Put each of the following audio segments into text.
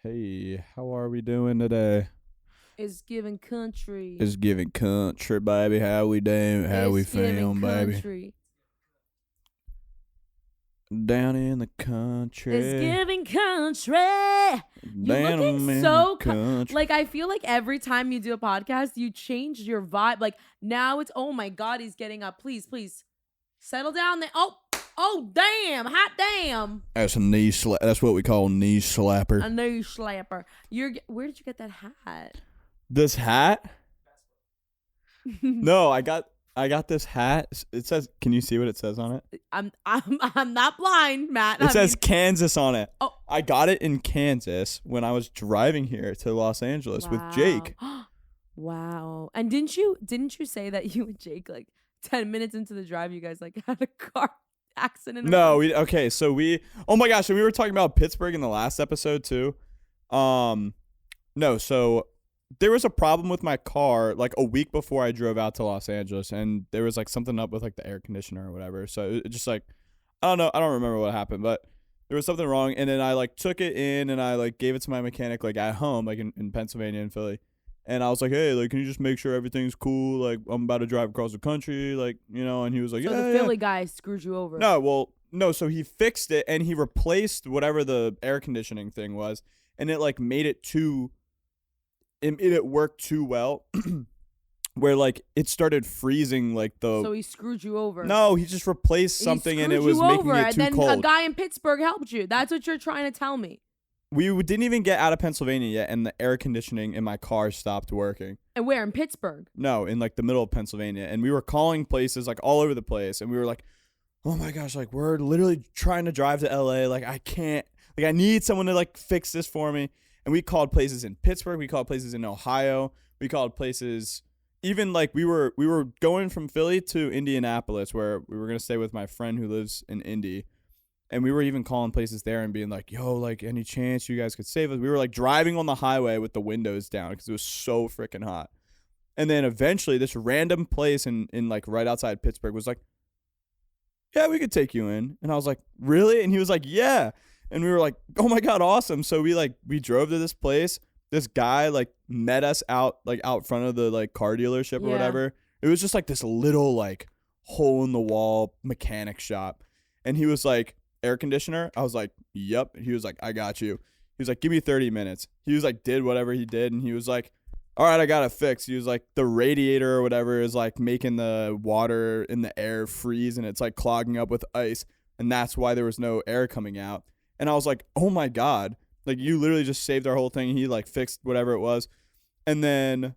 Hey, how are we doing today? It's giving country. It's giving country, baby. How we doing? How we It's giving feeling, baby? country. Down in the country. It's giving country. You're Down looking in so the country. like I feel like every time you do a podcast, you change your vibe. Like now it's oh my god, he's getting up. Please, settle down there. Oh damn, hot damn. That's a knee slap. That's what we call knee slapper. A knee slapper. Where did you get that hat? This hat? No, I got this hat. It says. Can you see what it says on it? I'm not blind, Matt. It says Kansas on it. Oh. I got it in Kansas when I was driving here to Los Angeles with Jake. Wow. And didn't you say that you and Jake, like 10 minutes into the drive, you guys like had a car accident? No, so oh my gosh, so we were talking about Pittsburgh in the last episode too. No, so there was a problem with my car like a week before I drove out to Los Angeles, and there was like something up with like the air conditioner or whatever. So it just like, I don't remember what happened, but there was something wrong. And then I like took it in and I like gave it to my mechanic like at home, like in Pennsylvania and Philly. And I was like, hey, like, can you just make sure everything's cool? Like, I'm about to drive across the country, like, you know. And he was like, so yeah, the Philly guy screwed you over. No, so he fixed it and he replaced whatever the air conditioning thing was, and it like made it it worked too well, where like it started freezing like the. So he screwed you over. No, he just replaced something and it was making it too and then cold. a guy in Pittsburgh helped you. That's what you're trying to tell me. We didn't even get out of Pennsylvania yet, and the air conditioning in my car stopped working. And where? In Pittsburgh? No, in like the middle of Pennsylvania, and we were calling places like all over the place, and we were like, oh my gosh, like we're literally trying to drive to LA. Like I can't, like I need someone to like fix this for me. And we called places in Pittsburgh. We called places in Ohio. We called places, even like we were going from Philly to Indianapolis, where we were going to stay with my friend who lives in Indy. And we were even calling places there and being like, yo, like any chance you guys could save us? We were like driving on the highway with the windows down because it was so freaking hot. And then eventually this random place in like right outside Pittsburgh was like, yeah, we could take you in. And I was like, really? And he was like, yeah. And we were like, oh my God, awesome. So we drove to this place. This guy like met us out front of the like car dealership or whatever. It was just like this little like hole in the wall mechanic shop. And he was like, air conditioner? I was like, yep. He was like, I got you. He was like, give me 30 minutes. He was like, did whatever he did. And he was like, all right, I got it fixed. He was like, the radiator or whatever is like making the water in the air freeze and it's like clogging up with ice. And that's why there was no air coming out. And I was like, oh my God, like you literally just saved our whole thing. He like fixed whatever it was. And then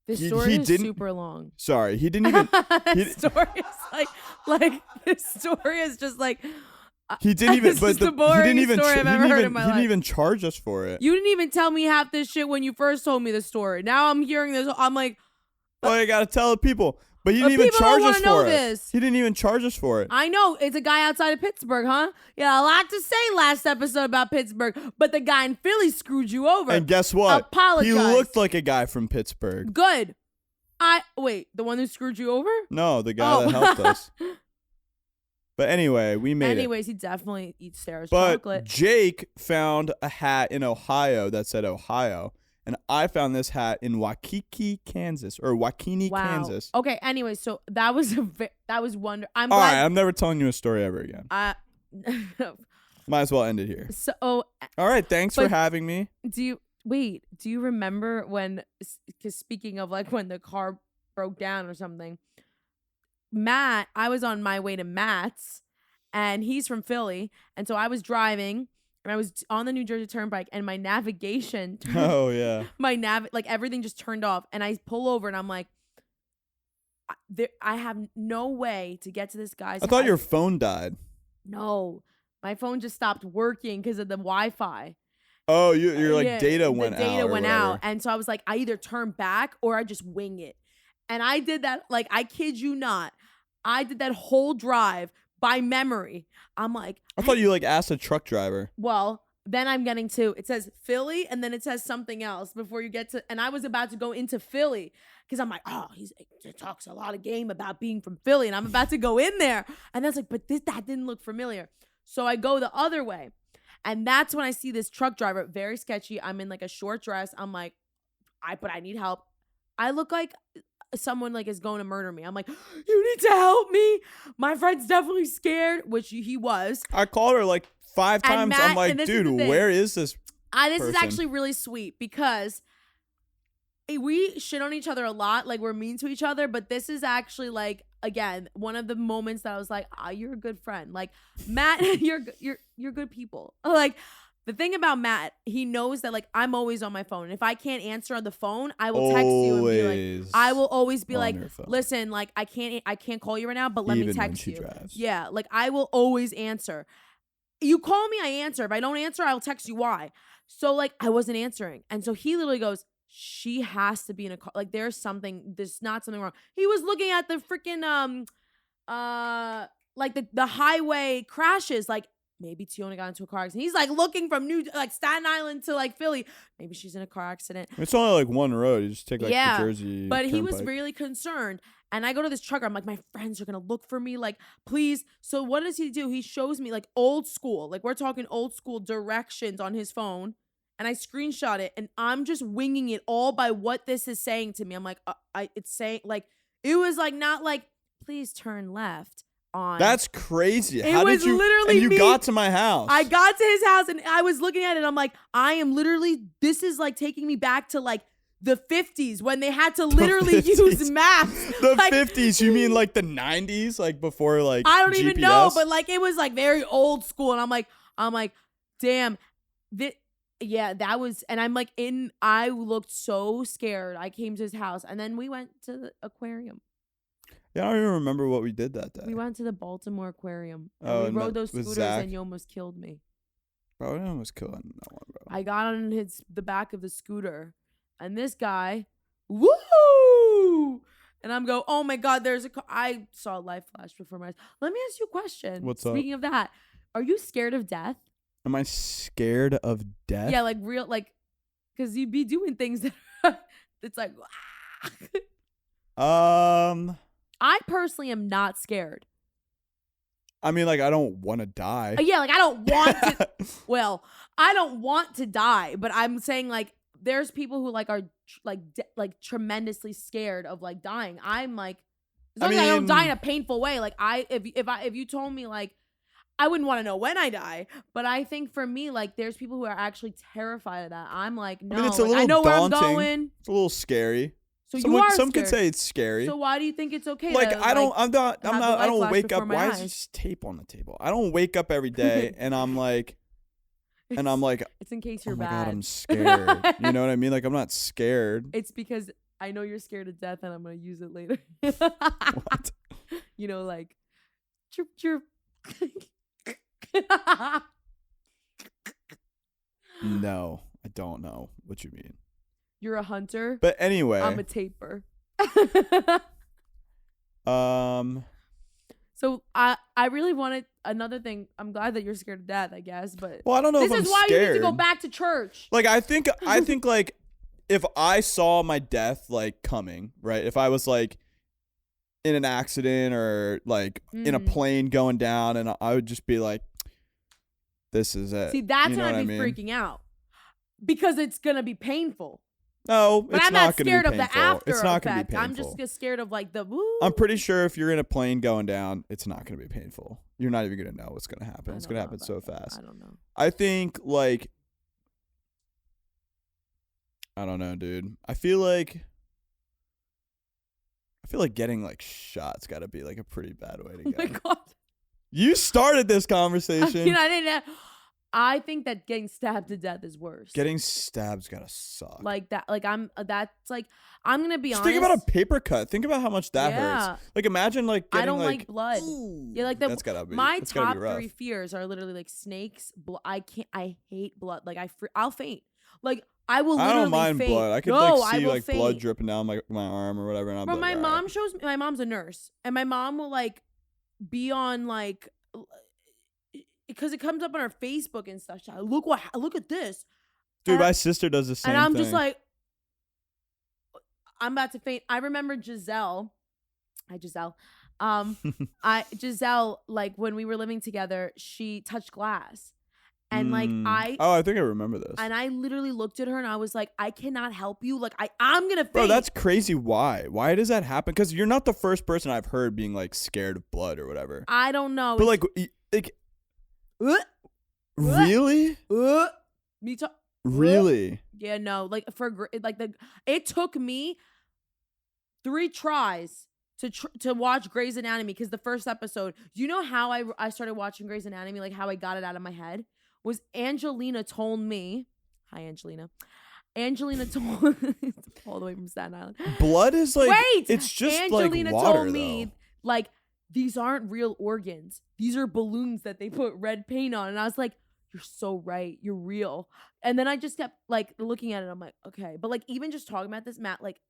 this story is super long. Sorry, he didn't even. This story is like this story is just like. He didn't even. But the boringest story I've ever heard in my life. He didn't even charge us for it. You didn't even tell me half this shit when you first told me the story. Now I'm hearing this. I'm like, oh, you gotta tell the people. But he didn't even charge us for it. He didn't even charge us for it. I know. It's a guy outside of Pittsburgh, huh? Yeah, a lot to say last episode about Pittsburgh, but the guy in Philly screwed you over. And guess what? Apologize. He looked like a guy from Pittsburgh. Good. Wait, the one who screwed you over? No, the guy that helped us. But anyway, we made it. Anyways, he definitely eats Sarah's chocolate. But Jake found a hat in Ohio that said Ohio. And I found this hat in Waukee, Kansas, or Waukee, Kansas. Okay. Anyway, so that was wonderful. All right, I'm never telling you a story ever again. Might as well end it here. So, all right, thanks for having me. Do you remember when? Because speaking of like when the car broke down or something, Matt, I was on my way to Matt's, and he's from Philly, and so I was driving. And I was on the New Jersey Turnpike, and my navigation like everything just turned off. And I pull over, and I'm like, I have no way to get to this guy's house. I thought your phone died. No, my phone just stopped working because of the Wi-Fi. Oh, you're like data went out. The data went out, and so I was like, I either turn back or I just wing it. And I did that. Like, I kid you not, I did that whole drive by memory. I'm like, I thought you like asked a truck driver. Well, then I'm getting to, it says Philly and then it says something else before you get to, and I was about to go into Philly because I'm like, oh, he talks a lot of game about being from Philly, and I'm about to go in there. And that's like, but that didn't look familiar. So I go the other way. And that's when I see this truck driver, very sketchy. I'm in like a short dress. I'm like, but I need help. I look like someone like is going to murder me. I'm like, you need to help me. My friend's definitely scared, which he was. I called her like 5 And times. Matt- I'm like, and this is dude, the thing. where is this? This is person. actually really sweet because we shit on each other a lot. Like we're mean to each other, but this is actually like, again, one of the moments that I was like, you're a good friend. Like Matt, you're good people. Like the thing about Matt, he knows that like I'm always on my phone. And if I can't answer on the phone, I will text you and be like, I will always be like, listen, like I can't call you right now, but let me text you. Drives. Yeah, like I will always answer. You call me, I answer. If I don't answer, I'll text you why. So like I wasn't answering. And so he literally goes, she has to be in a car. Like there's not something wrong. He was looking at the freaking like the highway crashes. Like maybe Teona got into a car accident. He's like looking from Staten Island to like Philly. Maybe she's in a car accident. It's only like one road. You just take like the Jersey. But he was Turnpike. really concerned. And I go to this trucker. I'm like, my friends are gonna look for me. Like, please. So what does he do? He shows me like old school. Like we're talking old school directions on his phone. And I screenshot it, and I'm just winging it all by what this is saying to me. I'm like, it's saying like, it was like not like, please turn left on. That's crazy. It was literally and you me. got to my house. I got to his house, and I was looking at it. And I'm like, this is like taking me back to like the 50s when they had to literally use maps. The 50s? You mean like the 90s? Like before like I don't GPS? even know, but like it was like very old school. And I'm like, damn. Yeah, that was, and I'm like I looked so scared. I came to his house and then we went to the aquarium. Yeah, I don't even remember what we did that day. We went to the Baltimore Aquarium and we rode those scooters and you almost killed me. Bro, I almost killed that one, bro. I got on the back of the scooter and this guy, woo! And I'm go, oh my God, there's a car. I saw a light flash before my eyes. Let me ask you a question. What's up? Speaking of that, are you scared of death? Am I scared of death? Yeah, like real, like, because you'd be doing things that it's like, I personally am not scared. I mean, like, I don't want to die. Yeah, like, I don't want to. Well, I don't want to die, but I'm saying, like, there's people who, like, are, like, tremendously scared of, like, dying. I'm, like, as long as I don't die in a painful way. Like, if you told me, like, I wouldn't want to know when I die, but I think for me, like, there's people who are actually terrified of that. I'm like, no, I mean, it's a little I know daunting. Where I'm going. It's a little scary. So some could say it's scary. So why do you think it's okay? Like, I don't wake up. Why is this tape on the table? I don't wake up every day and I'm like, it's in case you're bad. Oh my God, I'm scared. You know what I mean? Like, I'm not scared. It's because I know you're scared of death and I'm going to use it later. What? You know, like, chirp, chirp. No, I don't know what you mean. You're a hunter. But anyway, I'm a taper. So I really wanted another thing. I'm glad that you're scared of death, I guess, but well, I don't know if I'm scared. This is why you need to go back to church. Like I think like if I saw my death like coming, right? If I was like in an accident or like in a plane going down, and I would just be like, this is it. See, that's when I'd be freaking out because it's gonna be painful. No, but it's not going to be painful. I'm not scared of the after it's not going to be painful. I'm just scared of like the woo. I'm pretty sure if you're in a plane going down, it's not going to be painful. You're not even going to know what's going to happen. It's going to happen so fast. I don't know. I think like, I don't know, dude. I feel like getting like shot's got to be like a pretty bad way to go. Oh my God. You started this conversation. I mean, I didn't. I think that getting stabbed to death is worse. Getting stabbed's gotta suck. Like that. Like I'm. That's like I'm gonna be honest. Think about a paper cut. Think about how much that hurts. Like imagine like getting, I don't like blood. Ooh, yeah, like that's gotta be. My top 3 fears are literally like snakes. I can't. I hate blood. Like I'll faint. Like I will. Literally I don't mind faint. blood. I could like see like blood dripping down my arm or whatever. And I'm. But like, my mom shows me. My mom's a nurse, and my mom will like be on like. Because it comes up on her Facebook and stuff. She's like, look at this. Dude, my sister does the same thing. And I'm just like, I'm about to faint. I remember Giselle. Hi, Giselle. Giselle, like when we were living together, she touched glass. And like I think I remember this. And I literally looked at her and I was like, I cannot help you. Like I'm gonna faint. Bro, that's crazy. Why does that happen? Because you're not the first person I've heard being like scared of blood or whatever. I don't know. But like really? Me too. Really? Yeah, no. Like it took me 3 tries to watch Grey's Anatomy, because the first episode, you know how I started watching Grey's Anatomy, like how I got it out of my head, was Angelina told me. Hi, Angelina. Angelina told all the way from Staten Island. Blood is like, wait. It's just Angelina like water, told me though. like these aren't real organs. These are balloons that they put red paint on, and I was like, you're so right. You're real. And then I just kept like looking at it. I'm like, okay, but like even just talking about this, Matt, like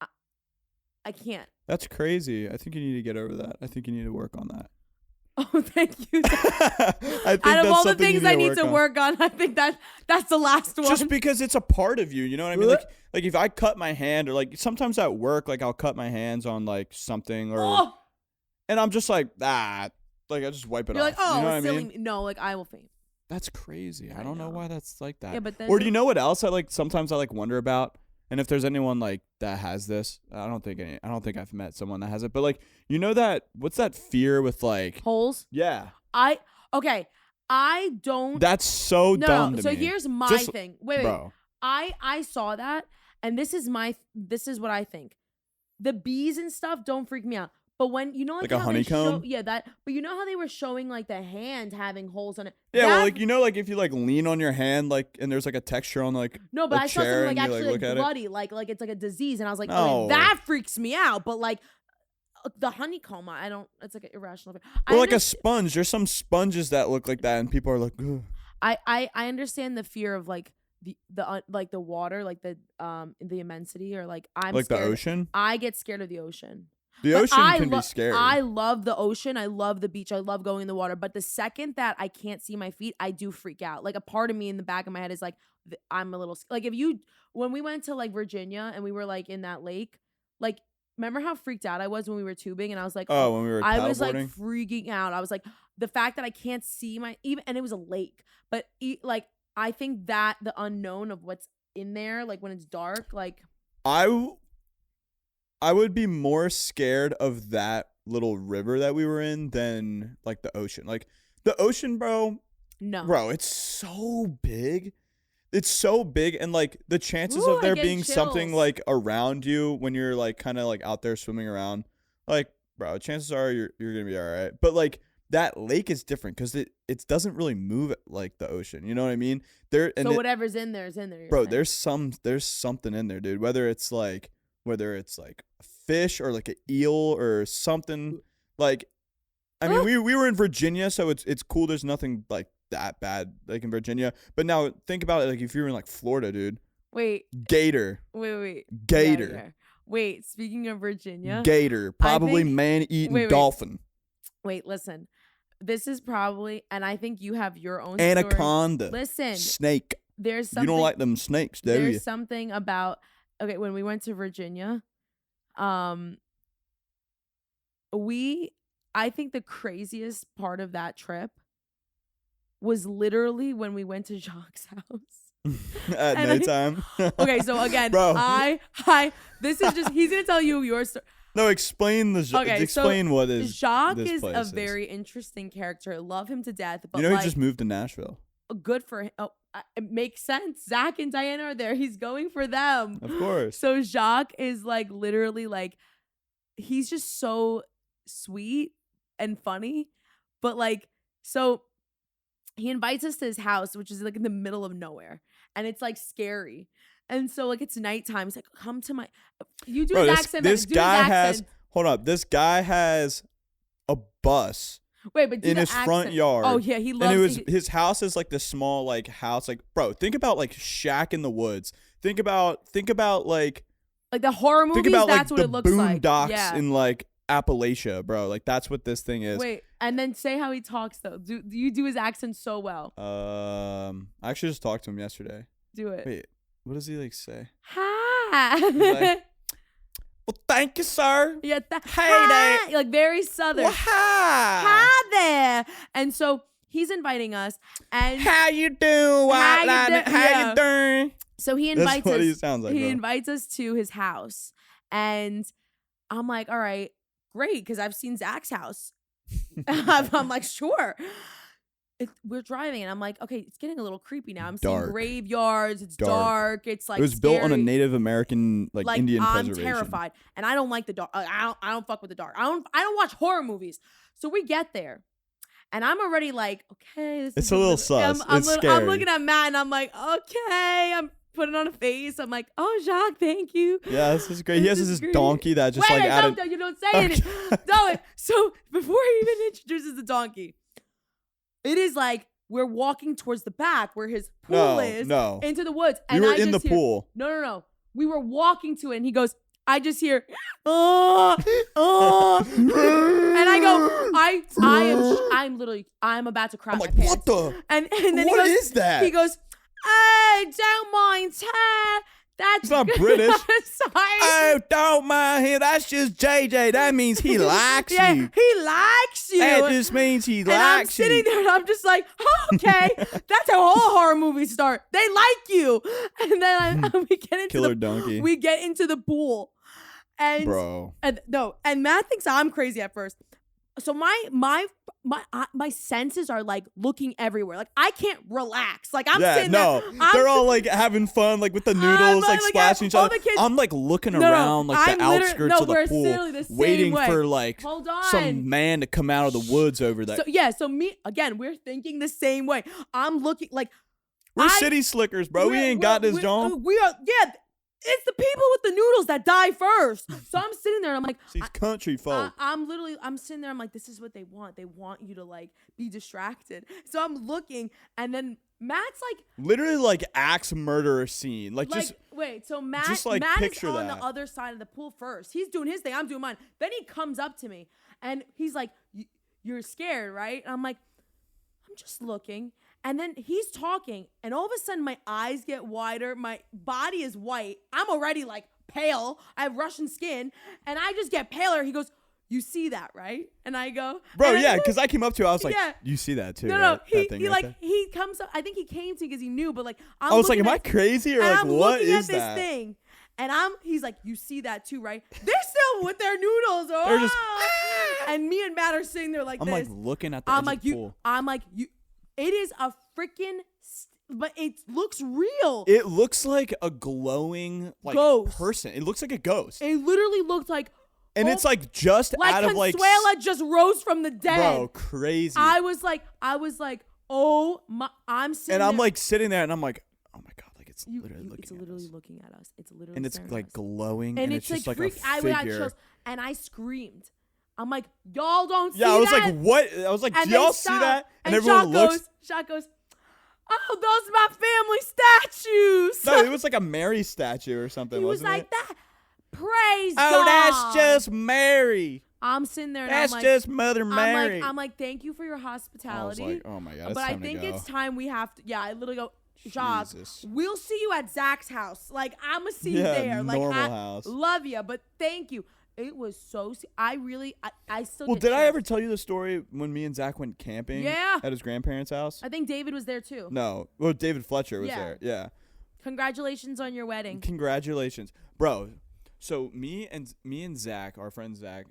I can't. That's crazy. I think you need to get over that. I think you need to work on that. Oh, thank you. I think out of all the something things I need to work on, I think that's the last one. Just because it's a part of you, you know what I mean? Like if I cut my hand, or like sometimes at work, like I'll cut my hands on like something, or and I'm just like like I just wipe it off. You're like, oh, you know what silly I mean? me. No, like I will faint. That's crazy. I don't know why that's like that. Yeah, but or do you know what else I like? Sometimes I like wonder about, and if there's anyone like that has this, I don't think I've met someone that has it. But like, you know that what's that fear with like holes? Yeah. I don't. That's so dumb to so me. Here's my thing. Wait. Bro. I saw that, and this is what I think. The bees and stuff don't freak me out. But when you know like a honeycomb, but you know how they were showing like the hand having holes on it. Yeah, well, like you know, like if you like lean on your hand, like and there's like a texture on like no, but I saw something like actually like bloody, like it's like a disease, and I was like, no. okay, that freaks me out. But like the honeycomb, I don't. It's like an irrational. Or like a sponge. There's some sponges that look like that, and people are like, ugh. I understand the fear of like like the water, like the immensity, or like I'm like scared. The ocean. I get scared of the ocean. The ocean can be scary. I love the ocean. I love the beach. I love going in the water. But the second that I can't see my feet, I do freak out. Like a part of me in the back of my head is like, I'm a little like when we went to like Virginia and we were like in that lake, like remember how freaked out I was when we were tubing, and I was like, when we were I was like freaking out. I was like, the fact that I can't see and it was a lake, but like I think that the unknown of what's in there, like when it's dark, like I would be more scared of that little river that we were in than like the ocean. Like the ocean, bro. No. Bro, it's so big. It's so big, and like the chances of there being something like around you when you're like kind of like out there swimming around, like bro, chances are you're gonna be all right. But like that lake is different because it doesn't really move like the ocean. You know what I mean? So whatever's in there is in there. Bro, there's something in there, dude. Whether it's like a fish or like an eel or something. Like, I mean, we were in Virginia, so it's cool. There's nothing like that bad like in Virginia. But now think about it, like if you were in like Florida, dude. Wait. Gator. Wait. Gator. Yeah. Wait, speaking of Virginia. Gator. Probably man-eating dolphin. Wait, listen. This is probably, and I think you have your own anaconda. Story. Listen. Snake. There's something. You don't like them snakes, do you? There's something about, okay, when we went to Virginia, I think the craziest part of that trip was literally when we went to Jacques' house. At nighttime. Okay, so again, bro. This is just, he's going to tell you your story. No, explain what is Jacques this is place a very interesting character. I love him to death. But you know, he just moved to Nashville. Good for him. Oh, it makes sense. Zach and Diana are there. He's going for them. Of course. So Jacques is like literally like, he's just so sweet and funny. But like, so he invites us to his house, which is like in the middle of nowhere. And it's like scary. And so like it's nighttime. He's like, come to my, you do his accent. This guy has, hold up. This guy has a bus. Wait, but in his front yard. Oh yeah, he loves. And it was his house is like this small like house. Like, bro, think about like shack in the woods. Think about like the horror movies. Think about that's like what it looks like. Boondocks in like Appalachia, bro. Like that's what this thing is. Wait, and then say how he talks though. Do you do his accent so well? I actually just talked to him yesterday. Do it. Wait, what does he like say? Hi. Like, well, thank you, sir. Yeah. Hey there. Like very southern. Well, hi. Hi there. And so he's inviting us, and How you doing, White Lightning? How you doing? So he invites That's what us. he sounds like, he bro. invites us to his house, and I'm like, all right, great, because I've seen Zach's house. I'm like, sure. We're driving, and I'm like, okay, it's getting a little creepy now. I'm seeing graveyards. It's dark. It's like it was scary. built on a Native American like Indian I'm preservation. terrified, and I don't like the dark. I don't fuck with the dark. I don't watch horror movies. So we get there, and I'm already like, okay, this It's is a little sus. It's scary. I'm looking at Matt, and I'm like, okay, I'm putting on a face. I'm like, oh, Jacques, thank you. Yeah, this is great. He has this great. donkey that just Wait, like you don't say anything. No, so before he even introduces the donkey, it is like we're walking towards the back where his pool is into the woods. We And were I in just the hear, pool. No. We were walking to it, and he goes, I just hear, oh, and I go, I'm about to cry. I'm my like, pants. what the? And then What is that? He goes, hey, don't mind her. That's It's not British. Sorry. Oh, don't mind him. That's just JJ. That means he likes Yeah, you. he likes you. That just means he And likes I'm you. sitting there, and I'm just like, oh, okay, that's how all horror movies start. They like you, and then we get into Killer donkey. We get into the pool, and Bro. and Matt thinks I'm crazy at first. So my senses are like looking everywhere. Like I can't relax. Like I'm sitting there. They're all like having fun, like with the noodles, like splashing each other. Kids, I'm like looking around like the outskirts of the pool, waiting for like some man to come out of the woods over there. So me again, we're thinking the same way. I'm looking like we're city slickers, bro. We ain't got this, John. We are, yeah. It's the people with the noodles that die first. So I'm sitting there and I'm like, these country folk. I'm sitting there. I'm like, this is what they want. They want you to like be distracted. So I'm looking, and then Matt's like, literally like axe murderer scene. Like just wait. So Matt is on the other side of the pool first. He's doing his thing. I'm doing mine. Then he comes up to me and he's like, you're scared, right? And I'm like, I'm just looking. And then he's talking, and all of a sudden my eyes get wider. My body is white. I'm already like pale. I have Russian skin, and I just get paler. He goes, you see that, right? And I go, bro, yeah, because I came up to him. I was like, you see that too? No. Right? He comes up. I think he came to me because he knew, but like I was like, am I crazy or like what is that? This thing. And he's like, you see that too, right? They're still with their noodles. They're just, and me and Matt are sitting there like I'm this. like looking at the edge of the pool. I'm like, it is a freaking, but it looks real. It looks like a glowing like ghost person. It looks like a ghost. It literally looked like, and it's like just out of like Consuela just rose from the dead. Bro, crazy. I was like, oh my, I'm sitting and there. I'm like sitting there, and I'm like, oh my god, like it's literally looking at us. It's literally and it's like glowing, and it's just like a figure. I chills, and I screamed. I'm like, y'all don't see that? Yeah, I was that? like, what? I was like, do y'all see that? And everyone looks. Shot goes, oh, those are my family statues. No, it was like a Mary statue or something. He was wasn't like it? that. Praise God. God. That's just Mary. I'm sitting there. And that's I'm like, just Mother Mary. I'm like, thank you for your hospitality. I was like, oh my god, but I think it's time we have to. Yeah, I literally go, Jacques, we'll see you at Zach's house. Like I'ma see you there. Like normal house. Love you, but thank you. It was so. I still. Well, did I ever tell you the story when me and Zach went camping? Yeah. At his grandparents' house. I think David was there too. No, well, David Fletcher was there. Yeah. Congratulations on your wedding. Congratulations, bro. So me and Zach, our friend Zach,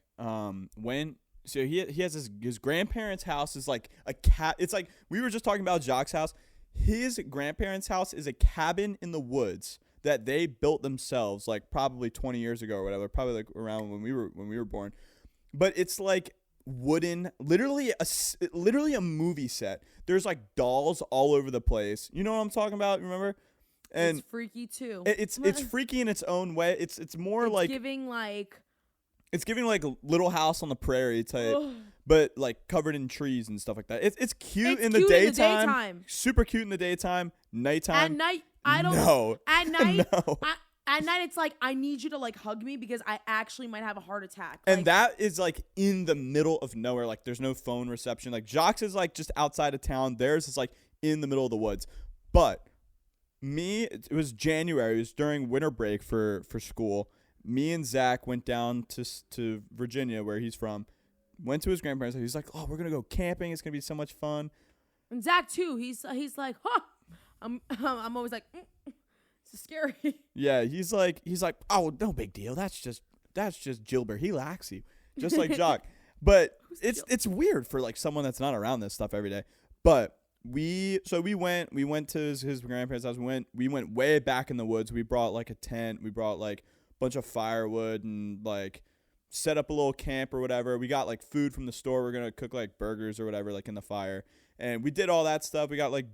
went. So he has his grandparents' house is like a cat. It's like we were just talking about Jacques' house. His grandparents' house is a cabin in the woods that they built themselves, like probably 20 years ago or whatever, probably like around when we were born. But it's like wooden, literally a movie set. There's like dolls all over the place. You know what I'm talking about? Remember? And it's freaky too. It's freaky in its own way. It's more like giving like Little House on the Prairie type, but like covered in trees and stuff like that. It's cute in the daytime. Super cute in the daytime. Nighttime. At night, I don't know. At night, no. At night, it's like I need you to like hug me because I actually might have a heart attack. And that is like in the middle of nowhere. Like there's no phone reception. Like Jacques is like just outside of town. Theirs is like in the middle of the woods. But it was January. It was during winter break for school. Me and Zach went down to Virginia, where he's from. Went to his grandparents' house. He's like, oh, we're going to go camping. It's going to be so much fun. And Zach too. He's like, huh. I'm always like, it's scary. Yeah, he's like, oh, no big deal. That's just Gilbert. He likes you, just like Jacques. But it's weird for like someone that's not around this stuff every day. But we went to his grandparents' house. We went way back in the woods. We brought like a tent. We brought like a bunch of firewood and like set up a little camp or whatever. We got like food from the store. We're gonna cook like burgers or whatever like in the fire. And we did all that stuff. We got like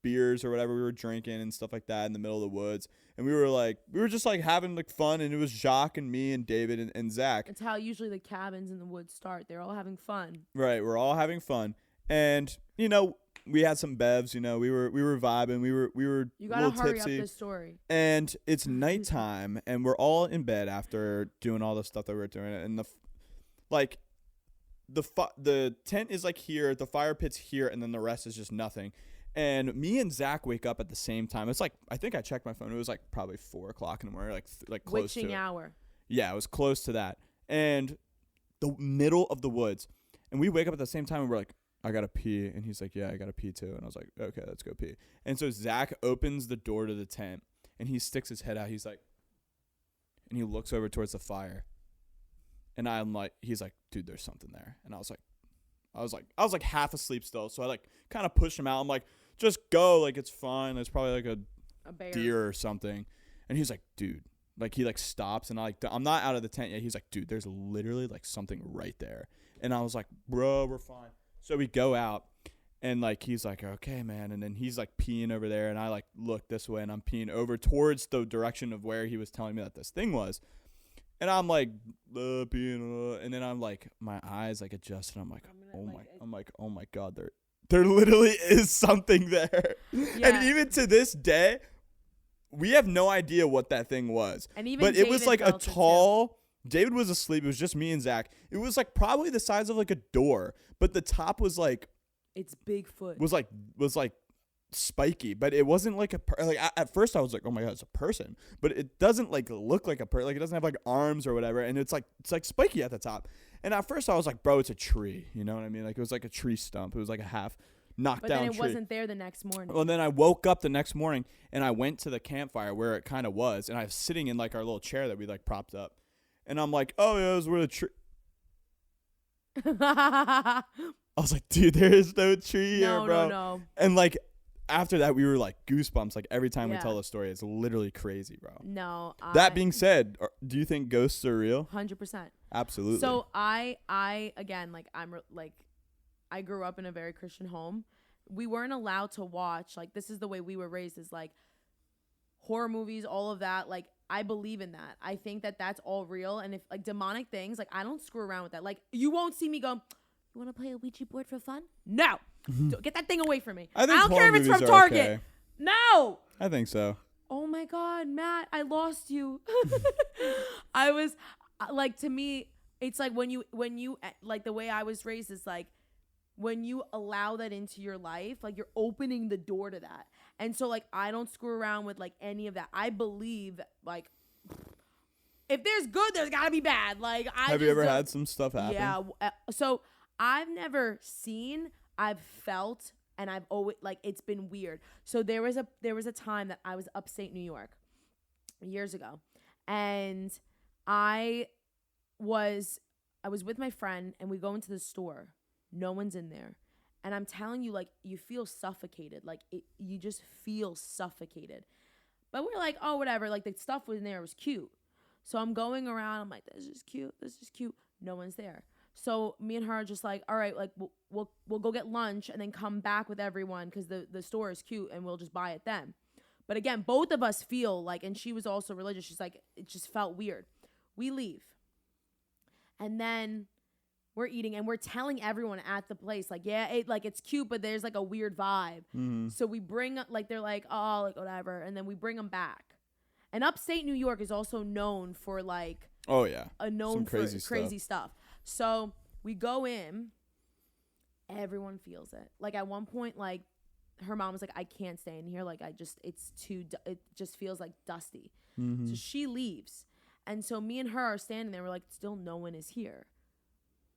beers or whatever we were drinking and stuff like that in the middle of the woods. And we were just like having like fun. And it was Jacques and me and David and Zach. It's how usually the cabins in the woods start. They're all having fun. Right. We're all having fun. And, you know, we had some bevs, you know, we were vibing. We were You gotta hurry tipsy. up this story. And it's nighttime and we're all in bed after doing all the stuff that we were doing. And the tent is like here, the fire pit's here, and then the rest is just nothing. And me and Zach wake up at the same time. It's like, I think I checked my phone. It was like probably 4 o'clock in the morning, like close to it. Witching hour. Yeah, it was close to that. And the middle of the woods. And we wake up at the same time and we're like, I gotta pee. And he's like, yeah, I gotta pee too. And I was like, okay, let's go pee. And so Zach opens the door to the tent and he sticks his head out. He's like, and he looks over towards the fire. And I'm like, he's like, dude, there's something there. And I was like half asleep still. So I like kind of push him out. I'm like, just go. Like, it's fine. There's probably like a bear. deer or something. And he's like, dude, like he like stops and I'm not out of the tent yet. He's like, dude, there's literally like something right there. And I was like, bro, we're fine. So we go out and like, he's like, okay, man. And then he's like peeing over there. And I like look this way and I'm peeing over towards the direction of where he was telling me that this thing was. And I'm like, peeing, and then I'm like, my eyes like adjust, and I'm like, oh my God, there literally is something there. Yeah. And even to this day, we have no idea what that thing was. And even but David it was like a tall. David was asleep. It was just me and Zach. It was like probably the size of like a door, but the top was like, it's Bigfoot. Was like spiky, but it wasn't like at first I was like, oh my God, it's a person, but it doesn't like look like a person. Like it doesn't have like arms or whatever, and it's like spiky at the top. And at first I was like, bro, it's a tree, you know what I mean? Like it was like a tree stump. It was like a half knocked down tree. But then it wasn't there the next morning. Well, then I woke up the next morning and I went to the campfire where it kind of was, and I was sitting in like our little chair that we like propped up, and I'm like, oh yeah, it was where the tree. I was like, dude, there is no tree here, bro. No. And like after that, we were like goosebumps. Like every time we tell the story, it's literally crazy, bro. No. That being said, do you think ghosts are real? 100%. Absolutely. So I again, like I grew up in a very Christian home. We weren't allowed to watch, like, this is the way we were raised, is like horror movies, all of that. Like, I believe in that. I think that that's all real. And if like demonic things, like I don't screw around with that. Like you won't see me go, you want to play a Ouija board for fun? No. Get that thing away from me. I don't care if it's from Target. Okay. No. I think so. Oh my God, Matt, I lost you. I was like, to me, it's like when you like the way I was raised is like when you allow that into your life, like you're opening the door to that. And so like I don't screw around with like any of that. I believe like if there's good, there's gotta be bad. Like have you ever had some stuff happen? Yeah. So I've never seen, I've felt, and I've always like it's been weird. So there was a time that I was upstate New York years ago, and I was with my friend, and we go into the store. No one's in there, and I'm telling you, like you feel suffocated, like you just feel suffocated. But we're like, oh whatever, like the stuff was in there, it was cute. So I'm going around, I'm like, this is cute. No one's there. So me and her are just like, all right, like we'll go get lunch and then come back with everyone because the store is cute and we'll just buy it then. But again, both of us feel like, and she was also religious, she's like, it just felt weird. We leave. And then we're eating and we're telling everyone at the place, like, yeah, it's cute, but there's like a weird vibe. Mm-hmm. So we bring, like, they're like, oh, like whatever. And then we bring them back. And upstate New York is also known for like, oh yeah, known for crazy stuff. So we go in, everyone feels it. Like at one point, like her mom was like, I can't stay in here. Like it just feels like dusty. Mm-hmm. So she leaves. And so me and her are standing there. We're like, still no one is here.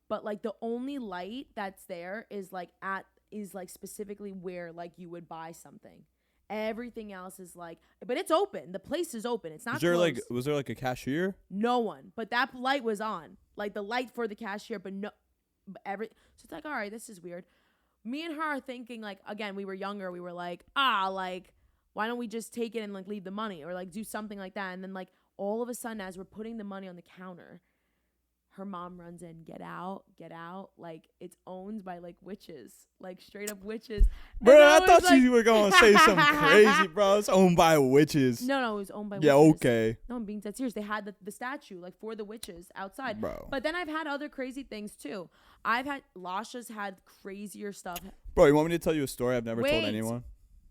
But like the only light that's there is like at is like specifically where like you would buy something. Everything else is like, but it's open. The place is open. It's not closed. Was there like a cashier? No one, but that light was on, like the light for the cashier, but no, so it's like, all right, this is weird. Me and her are thinking, like, again, we were younger. We were like, like, why don't we just take it and like leave the money or like do something like that? And then like all of a sudden, as we're putting the money on the counter, her mom runs in, get out. Like, it's owned by like witches, like straight up witches. Bro, I thought like, you were going to say something crazy, bro. It's owned by witches. No, it was owned by witches. Yeah, okay. No, I'm being dead serious. They had the statue like for the witches outside. Bro. But then I've had other crazy things too. Lasha's had crazier stuff. Bro, you want me to tell you a story I've never told anyone?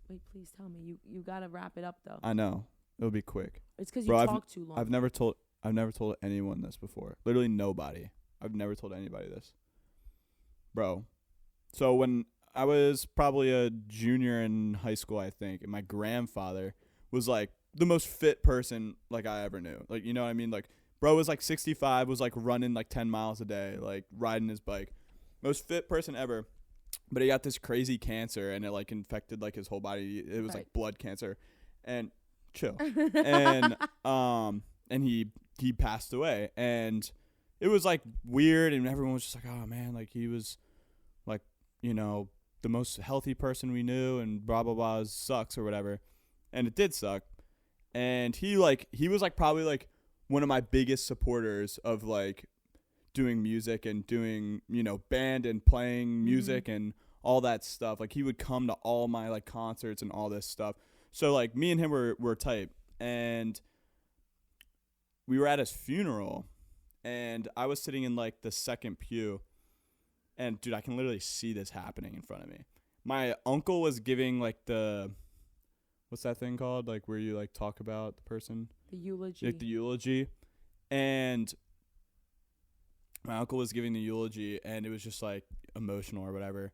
Wait, please tell me. You got to wrap it up though. I know. It'll be quick. It's because you talk too long. I've never told anyone this before. Literally nobody. I've never told anybody this. Bro. So when I was probably a junior in high school, I think, and my grandfather was like the most fit person like I ever knew. Like, you know what I mean? Like, bro was like 65, was like running like 10 miles a day, like riding his bike. Most fit person ever. But he got this crazy cancer and it like infected like his whole body. It was like blood cancer. And chill. And he passed away, and it was like weird, and everyone was just like, oh man, like he was like, you know, the most healthy person we knew, and blah blah blah, sucks or whatever. And it did suck. And he was like probably like one of my biggest supporters of like doing music and doing, you know, band and playing music and all that stuff. Like he would come to all my like concerts and all this stuff. So like me and him were tight, and we were at his funeral, and I was sitting in like the second pew, and dude, I can literally see this happening in front of me. My uncle was giving like what's that thing called? Like where you like talk about the person? The eulogy. Like the eulogy. And my uncle was giving the eulogy, and it was just like emotional or whatever.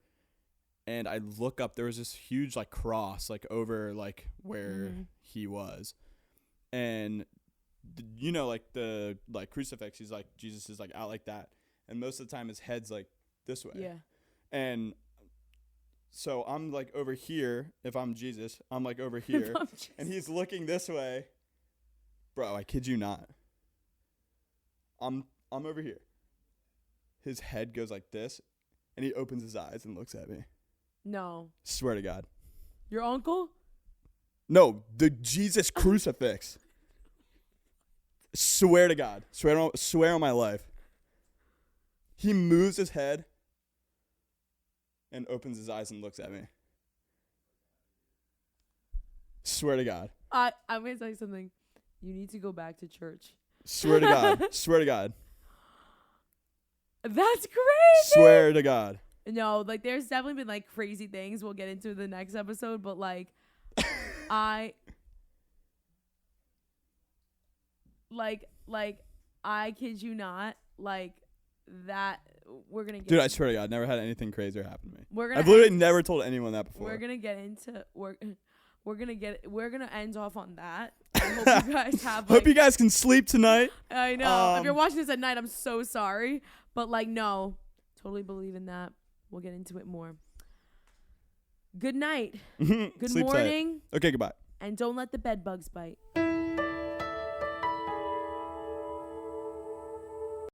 And I look up, there was this huge like cross like over like where he was. And you know, like the like crucifix, he's like, Jesus is like out like that, and most of the time his head's like this way. Yeah. And so I'm like over here. If I'm Jesus, I'm like over here, and he's looking this way. Bro, I kid you not. I'm over here. His head goes like this, and he opens his eyes and looks at me. No. Swear to God. Your uncle? No, the Jesus crucifix. Swear to God. Swear on my life. He moves his head and opens his eyes and looks at me. Swear to God. I'm going to tell you something. You need to go back to church. Swear to God. Swear to God. That's crazy. Swear to God. No, like there's definitely been like crazy things we'll get into the next episode, but like I kid you not, like that we're gonna get Dude, I swear to God, never had anything crazier happen to me. I've literally never told anyone that before. We're gonna get into we're gonna end off on that. I hope you guys have hope you guys can sleep tonight. I know. If you're watching this at night, I'm so sorry. But like no, totally believe in that. We'll get into it more. Good night. Good Sleep morning. tight. Okay, goodbye. And don't let the bed bugs bite.